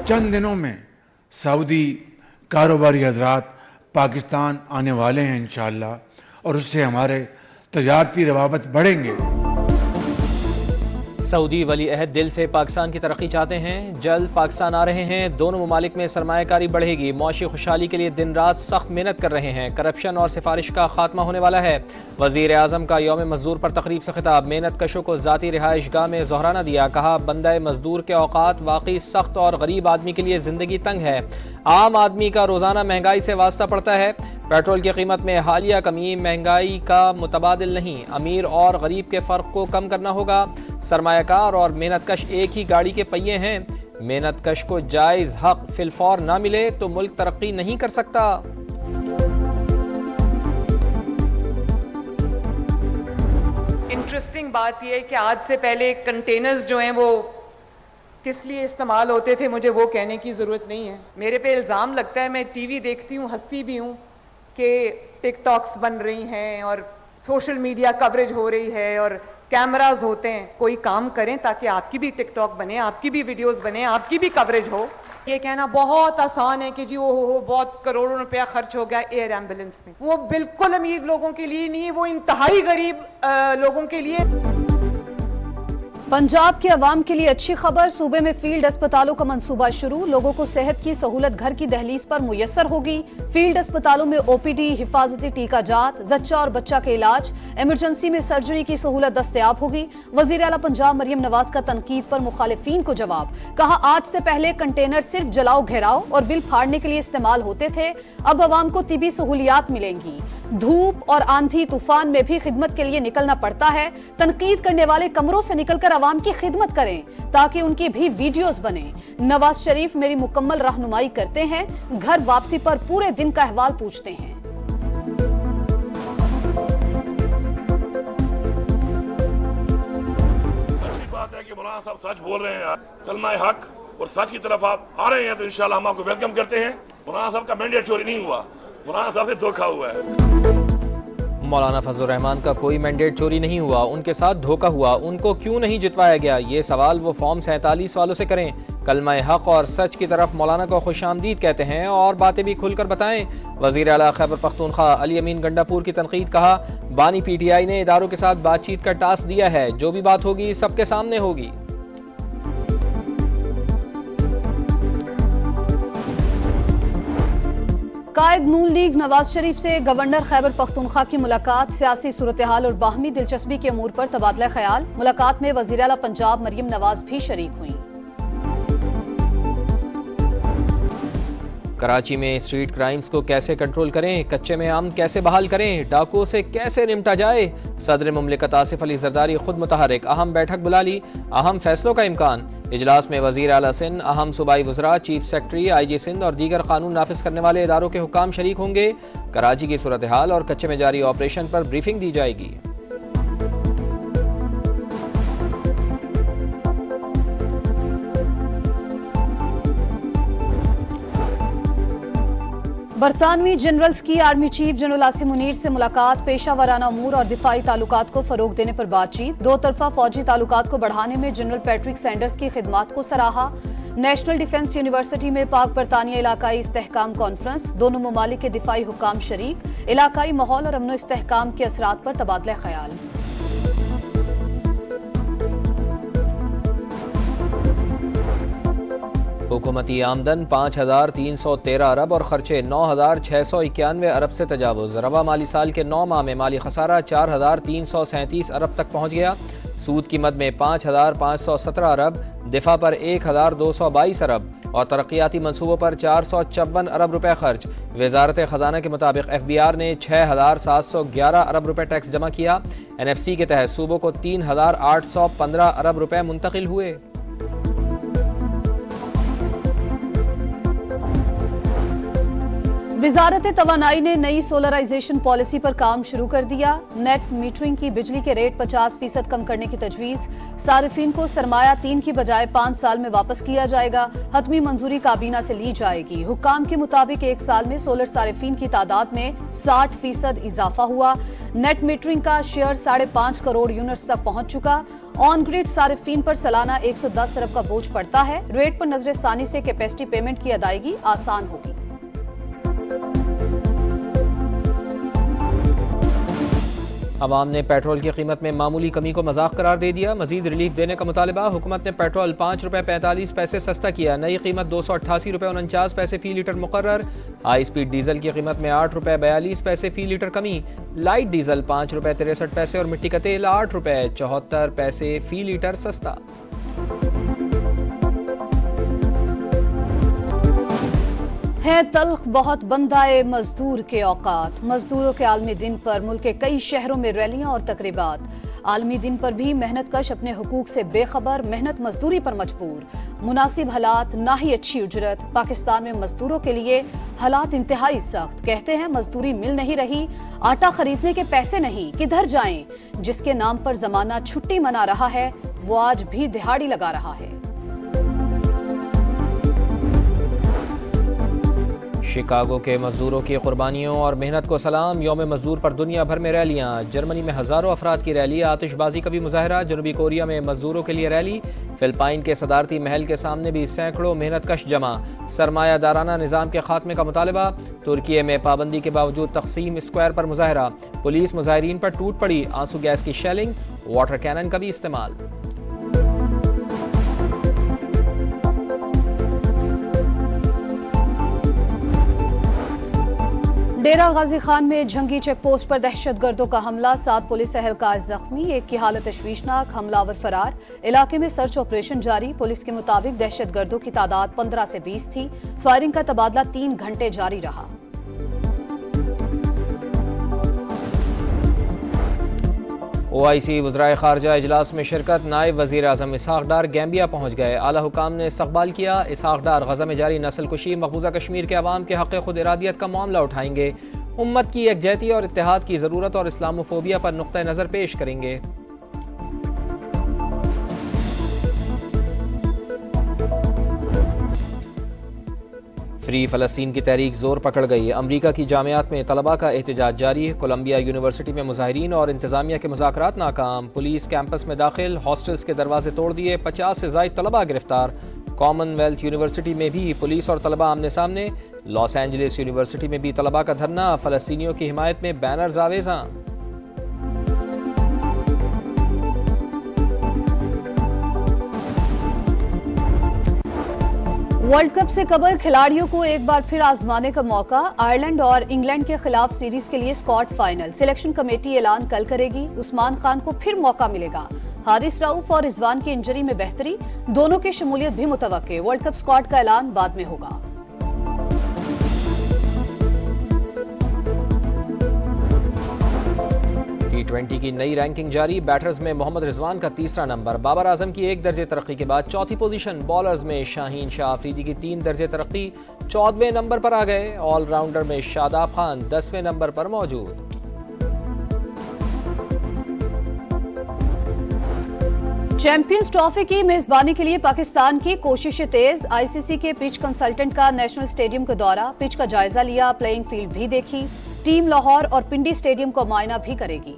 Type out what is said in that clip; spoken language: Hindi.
चंद दिनों में सऊदी कारोबारी हजरात पाकिस्तान आने वाले हैं इंशाअल्लाह, और उससे हमारे तजारती रवाबत बढ़ेंगे। सऊदी वली अहद दिल से पाकिस्तान की तरक्की चाहते हैं, जल्द पाकिस्तान आ रहे हैं। दोनों ममालिक में सरमायाकारी बढ़ेगी, मौशी खुशहाली के लिए दिन रात सख्त मेहनत कर रहे हैं। करप्शन और सिफारिश का खात्मा होने वाला है। वजीर आजम का यौम मजदूर पर तकरीब से खिताब, मेहनत कशों को जाती रिहाइश गाह में जोहराना दिया। कहा, बंदा मजदूर के औकात वाकई सख्त और गरीब आदमी के लिए जिंदगी तंग है। आम आदमी का रोजाना महंगाई से वास्ता पड़ता है। पेट्रोल की कीमत में हालिया कमी महंगाई का मुतबादिल नहीं, अमीर और गरीब के फ़र्क को कम करना होगा। सरमायाकार और मेहनतकश एक ही गाड़ी के पहिए हैं। मेहनतकश को जायज़ हक फिलफौर ना मिले तो मुल्क तरक्की नहीं कर सकता। इंटरेस्टिंग बात यह है कि आज से पहले कंटेनर्स जो हैं वो किस लिए इस्तेमाल होते थे, मुझे वो कहने की ज़रूरत नहीं है। मेरे पे इल्ज़ाम लगता है, मैं टीवी देखती हूँ, हंसती भी हूँ कि टिकटॉक्स बन रही हैं और सोशल मीडिया कवरेज हो रही है और कैमरास होते हैं। कोई काम करें ताकि आपकी भी टिकटॉक बने, आपकी भी वीडियोस बने, आपकी भी कवरेज हो। ये कहना बहुत आसान है कि जी हो बहुत करोड़ों रुपया खर्च हो गया एयर एम्बुलेंस में। वो बिल्कुल अमीर लोगों के लिए नहीं है, वो इंतहाई गरीब लोगों के लिए। पंजाब के अवाम के लिए अच्छी खबर, सूबे में फील्ड अस्पतालों का मंसूबा शुरू। लोगों को सेहत की सहूलत घर की दहलीज पर मुयस्सर होगी। फील्ड अस्पतालों में ओपीडी, हिफाजती टीका जात, जच्चा और बच्चा के इलाज, इमरजेंसी में सर्जरी की सहूलत दस्तयाब होगी। वजीर आला पंजाब मरियम नवाज का तनकीद पर मुखालिफिन को जवाब, कहा, आज से पहले कंटेनर सिर्फ जलाओ घेराव और बिल फाड़ने के लिए इस्तेमाल होते थे, अब अवाम को तिबी सहूलियात मिलेंगी। धूप और आंधी तूफान में भी खिदमत के लिए निकलना पड़ता है। तनकीद करने वाले कमरों से निकलकर अवाम की खिदमत करें ताकि उनकी भी वीडियोस बने। नवाज शरीफ मेरी मुकम्मल रहनुमाई करते हैं, घर वापसी पर पूरे दिन का अहवाल पूछते हैं। अच्छी बात है कि मौलाना साहब सच बोल रहे हैं, कलमा हक और सच की तरफ आप आ रहे हैं, तो इंशाल्लाह हम आपको वेलकम करते हैं। मौलाना साहब का मैंडेट चोरी नहीं हुआ, मौलाना साहब से धोखा हुआ है। मौलाना फजलुर रहमान का कोई मैंडेट चोरी नहीं हुआ, उनके साथ धोखा हुआ। उनको क्यों नहीं जितवाया गया, ये सवाल वो फॉर्म 47 वालों से करें। कलमा हक और सच की तरफ मौलाना को खुशामदीद कहते हैं और बातें भी खुलकर बताएं। वजीर आला खैबर पख्तूनख्वा अली अमीन गंडापुर की तनकीद, कहा, बानी PTI ने इदारों के साथ बातचीत का टास्क दिया है, जो भी बात होगी सबके सामने होगी। कायद नून लीग नवाज शरीफ से गवर्नर खैबर पख्तूनख्वा की मुलाकात, सियासी सूरत हाल और बाहमी दिलचस्पी के अमूर पर तबादला ख्याल। मुलाकात में वज़ीर आला पंजाब मरियम नवाज भी शरीक हुई। कराची में स्ट्रीट क्राइम्स को कैसे कंट्रोल करें, कच्चे में अमन कैसे बहाल करें, डाकुओं से कैसे निपटा जाए। सदर मुमलिकत आसिफ अली जरदारी खुद मुतहरिक, अहम बैठक बुला ली, अहम फैसलों का इम्कान। इजलास में वज़ीर आला सिंध, अहम सूबाई वज़रा, चीफ सेक्रेटरी, IG सिंध और दीगर कानून नाफिज करने वाले इदारों के हुकाम शरीक होंगे। कराची की सूरत हाल और कच्चे में जारी ऑपरेशन पर ब्रीफिंग दी जाएगी। बरतानवी जनरल्स की army chief general Asim Munir से मुलाकात, पेशा वराना अमूर और दिफाई ताल्लुकात को फरोग देने पर बातचीत। दो तरफा फौजी ताल्लुकात को बढ़ाने में जनरल पैट्रिक सैंडर्स की खिदमात को सराहा। नेशनल डिफेंस यूनिवर्सिटी में पाक बरतानिया इलाकाई इस्तेहकाम कॉन्फ्रेंस, दोनों ममालिक के दिफाई हुकाम शरीक। इलाकाई माहौल और अमनो इस्तेहकाम के असरात पर तबादला ख्याल। हुकूमती आमदन 5,313 अरब और खर्चे 9,691 अरब से तजावुज़। रवा माली साल के 9 माह में माली खसारा 4,337 अरब तक पहुँच गया। सूद की मद में 5,517 अरब, दिफा पर 1,222 अरब और तरक्याती मनसूबों पर 454 अरब रुपए खर्च। वजारत ख़जाना के मुताबिक FBR ने 6,711 अरब रुपए टैक्स जमा किया। NFC के तहत सूबों को 3,815 अरब रुपए मुंतकिल हुए। विजारत तवानाई ने नई सोलराइजेशन पॉलिसी पर काम शुरू कर दिया। नेट मीटरिंग की बिजली के रेट 50% कम करने की तजवीज। सारिफीन को सरमाया 3 की बजाय 5 साल में वापस किया जाएगा। हतमी मंजूरी काबीना से ली जाएगी। हुक्काम के मुताबिक 1 साल में सोलर सारिफीन की तादाद में 60% इजाफा हुआ। नेट मीटरिंग का शेयर 5.5 करोड़ यूनिट्स तक पहुंच चुका। ऑन ग्रिड सारिफीन पर सालाना 110 अरब का बोझ पड़ता है। रेट पर नजरसानी से कैपेसिटी पेमेंट की अदायगी आसान होगी। अवाम ने पेट्रोल की कीमत में मामूली कमी को मजाक करार दे दिया। मजीद रिलीफ देने का मुतालबा। हुकूमत ने पेट्रोल 5 रुपये 45 पैसे सस्ता किया। नई कीमत 288 रुपये 49 पैसे फी लीटर मुकर्रर। हाई स्पीड डीजल की कीमत में 8 रुपये 42 पैसे फी लीटर कमी। लाइट डीजल 5 रुपये 63 पैसे और मिट्टी का तेल 8 रुपये 74 पैसे फी लीटर सस्ता। है तल्ख बहुत बंदाए मजदूर के औकात। मजदूरों के आलमी दिन पर मुल्क के कई शहरों में रैलियां और तकरीबात। आलमी दिन पर भी मेहनत कश अपने हुकूक से बेखबर, मेहनत मजदूरी पर मजबूर। मुनासिब हालात, ना ही अच्छी उजरत। पाकिस्तान में मजदूरों के लिए हालात इंतहाई सख्त। कहते हैं मजदूरी मिल नहीं रही, आटा खरीदने के पैसे नहीं, किधर जाएं? जिसके नाम पर जमाना छुट्टी मना रहा है वो आज भी दिहाड़ी लगा रहा है। शिकागो के मजदूरों की कुर्बानियों और मेहनत को सलाम। यौम मजदूर पर दुनिया भर में रैलियां। जर्मनी में हजारों अफराद की रैली। आतिशबाजी का भी मुजाहरा। जनूबी कोरिया में मजदूरों के लिए रैली। फिलिपाइन के सदारती महल के सामने भी सैकड़ों मेहनत कश जमा। सरमायादाराना निज़ाम के खात्मे का मुतालबा। तुर्की में पाबंदी के बावजूद तकसीम स्क्वायर पर मुजाहरा। पुलिस मुजाहिरीन पर टूट पड़ी। आंसू गैस की शेलिंग, वाटर कैनन का भी इस्तेमाल। डेरा गाजी खान में जंगी चेक पोस्ट पर दहशतगर्दों का हमला। 7 पुलिस एहलकार जख्मी, एक की हालत तशवीशनाक। हमलावर फरार। इलाके में सर्च ऑपरेशन जारी। पुलिस के मुताबिक दहशतगर्दों की तादाद 15 से 20 थी। फायरिंग का तबादला 3 घंटे जारी रहा। OIC वज़राए ख़ारजा इजलास में शिरकत। नायब वज़ीर आज़म इसहाक डार गैम्बिया पहुँच गए। आला हुकाम ने इस्तक़बाल किया। इसहाक डार गज़ा में जारी नस्ल कुशी, मकबूजा कश्मीर के अवाम के हक़ खुद इरादियत का मामला उठाएंगे। उम्मत की यकजहती और इत्तेहाद की ज़रूरत और इस्लामोफोबिया पर नुक्ता नज़र पेश करेंगे। फ्री फ़लस्तीन की तहरीक जोर पकड़ गई। अमरीका की जामियात में तलबा का एहतजाज जारी। कोलंबिया यूनिवर्सिटी में मुजाहिरीन और इंतजामिया के मुज़ाकरात नाकाम। पुलिस कैंपस में दाखिल, हॉस्टल्स के दरवाजे तोड़ दिए। 50 से ज़ायद तलबा गिरफ्तार। कॉमनवेल्थ यूनिवर्सिटी में भी पुलिस और तलबा आमने सामने। लॉस एंजलिस यूनिवर्सिटी में भी तलबा का धरना। फ़लस्तीनियों की हिमायत में बैनर्स आवेज़ां। वर्ल्ड कप से कबल खिलाड़ियों को एक बार फिर आजमाने का मौका। आयरलैंड और इंग्लैंड के खिलाफ सीरीज के लिए स्क्वाड फाइनल। सिलेक्शन कमेटी ऐलान कल करेगी। उस्मान खान को फिर मौका मिलेगा। हारिस रऊफ और रिजवान की इंजरी में बेहतरी, दोनों की शमूलियत भी मुतवक्के। वर्ल्ड कप स्क्वाड का ऐलान बाद में होगा। T20 की नई रैंकिंग जारी। बैटर्स में मोहम्मद रिजवान का 3रा नंबर। बाबर आजम की 1 दर्जे तरक्की के बाद 4थी पोजीशन। बॉलर्स में शाहीन शाह अफरीदी की 3 दर्जे तरक्की, 14वें नंबर पर आ गए। ऑलराउंडर में शादाब खान 10वें नंबर पर मौजूद। चैंपियंस ट्रॉफी की मेजबानी के लिए पाकिस्तान की कोशिशें तेज। ICC के पिच कंसल्टेंट का नेशनल स्टेडियम का दौरा, पिच का जायजा लिया, प्लेइंग फील्ड भी देखी। टीम लाहौर और पिंडी स्टेडियम को मुआयना भी करेगी।